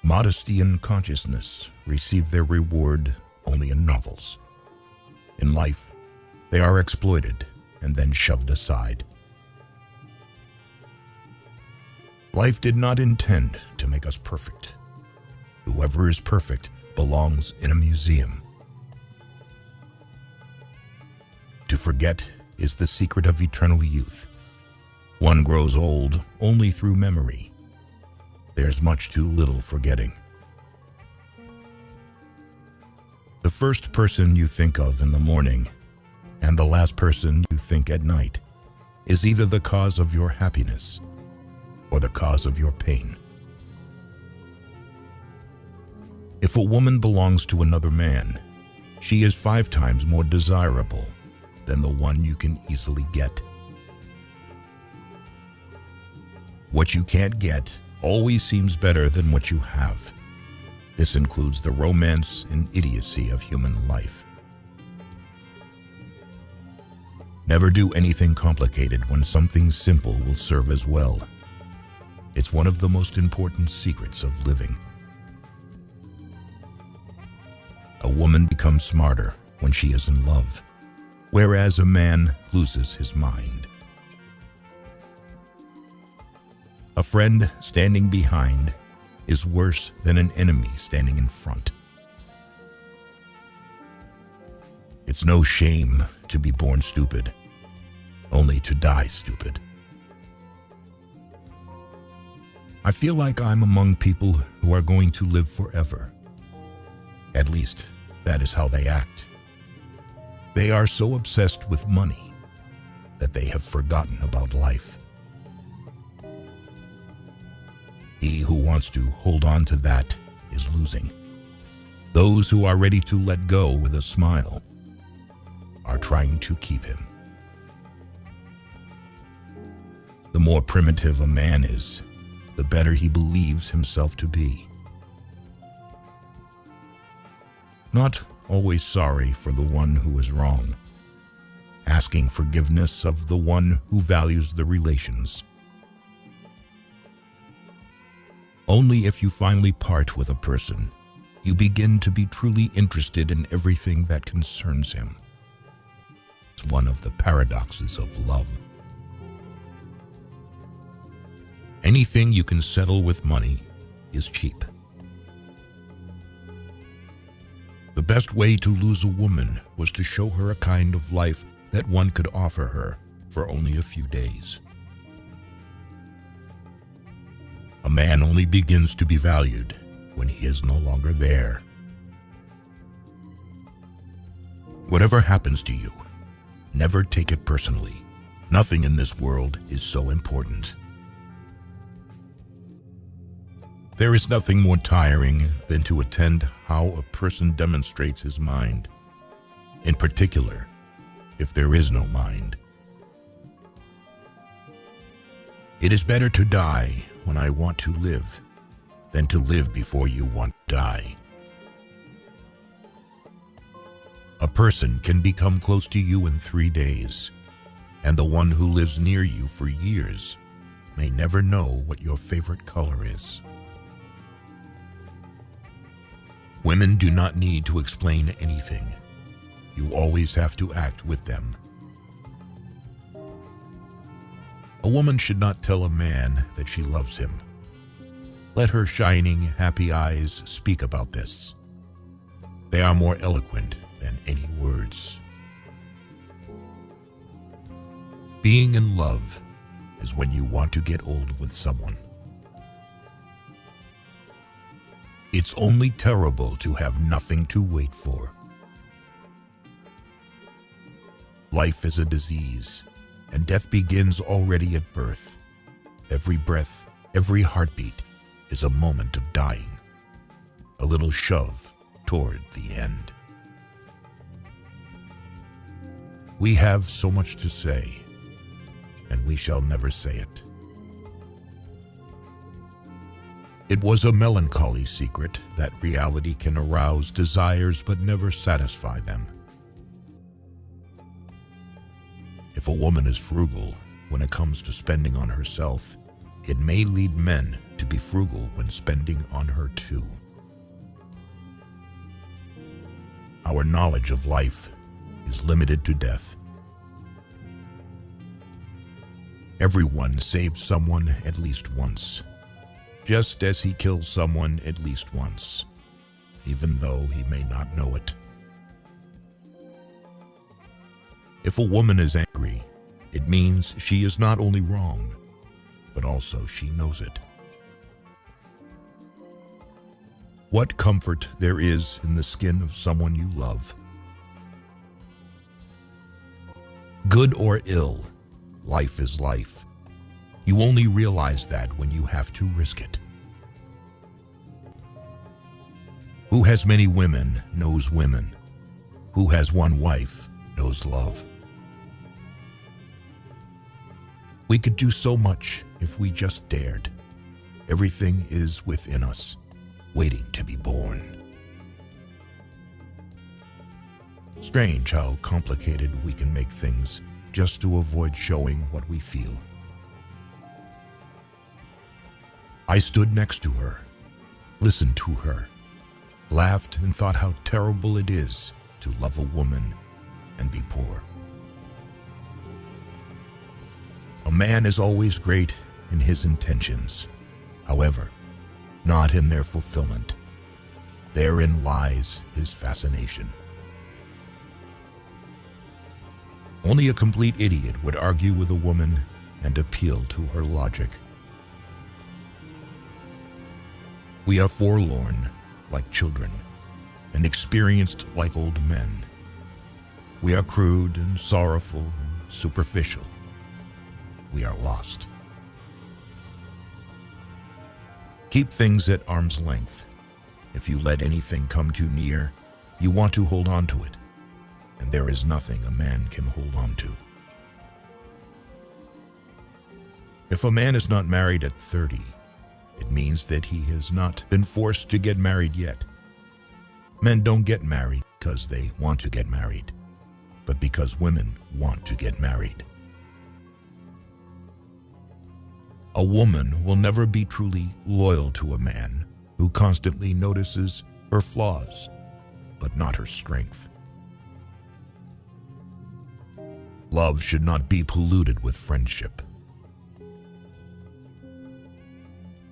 Modesty and consciousness receive their reward only in novels. In life, they are exploited and then shoved aside. Life did not intend to make us perfect. Whoever is perfect belongs in a museum. To forget is the secret of eternal youth. One grows old only through memory. There's much too little forgetting. The first person you think of in the morning and the last person you think at night is either the cause of your happiness or the cause of your pain. If a woman belongs to another man, she is 5 times more desirable than the one you can easily get. What you can't get always seems better than what you have. This includes the romance and idiocy of human life. Never do anything complicated when something simple will serve as well. It's one of the most important secrets of living. A woman becomes smarter when she is in love, whereas a man loses his mind. A friend standing behind is worse than an enemy standing in front. It's no shame to be born stupid, only to die stupid. I feel like I'm among people who are going to live forever. At least, that is how they act. They are so obsessed with money that they have forgotten about life. He who wants to hold on to that is losing. Those who are ready to let go with a smile are trying to keep him. The more primitive a man is, the better he believes himself to be. Not always sorry for the one who is wrong, asking forgiveness of the one who values the relations. Only if you finally part with a person, you begin to be truly interested in everything that concerns him. It's one of the paradoxes of love. Anything you can settle with money is cheap. The best way to lose a woman was to show her a kind of life that one could offer her for only a few days. A man only begins to be valued when he is no longer there. Whatever happens to you, never take it personally. Nothing in this world is so important. There is nothing more tiring than to attend how a person demonstrates his mind, in particular, if there is no mind. It is better to die when I want to live than to live before you want to die. A person can become close to you in 3 days, and the one who lives near you for years may never know what your favorite color is. Women do not need to explain anything. You always have to act with them. A woman should not tell a man that she loves him. Let her shining, happy eyes speak about this. They are more eloquent than any words. Being in love is when you want to get old with someone. It's only terrible to have nothing to wait for. Life is a disease, and death begins already at birth. Every breath, every heartbeat is a moment of dying, a little shove toward the end. We have so much to say, and we shall never say it. It was a melancholy secret that reality can arouse desires but never satisfy them. If a woman is frugal when it comes to spending on herself, it may lead men to be frugal when spending on her too. Our knowledge of life is limited to death. Everyone saves someone at least once, just as he kills someone at least once, even though he may not know it. If a woman is angry, it means she is not only wrong, but also she knows it. What comfort there is in the skin of someone you love. Good or ill, life is life. You only realize that when you have to risk it. Who has many women knows women. Who has one wife knows love. We could do so much if we just dared. Everything is within us, waiting to be born. Strange how complicated we can make things just to avoid showing what we feel. I stood next to her, listened to her, laughed and thought how terrible it is to love a woman and be poor. A man is always great in his intentions, however, not in their fulfillment. Therein lies his fascination. Only a complete idiot would argue with a woman and appeal to her logic. We are forlorn like children and experienced like old men. We are crude and sorrowful and superficial. We are lost. Keep things at arm's length. If you let anything come too near, you want to hold on to it, and there is nothing a man can hold on to. If a man is not married at 30, it means that he has not been forced to get married yet. Men don't get married because they want to get married, but because women want to get married. A woman will never be truly loyal to a man who constantly notices her flaws, but not her strength. Love should not be polluted with friendship.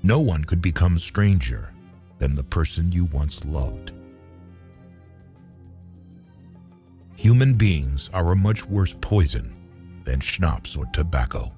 No one could become stranger than the person you once loved. Human beings are a much worse poison than schnapps or tobacco.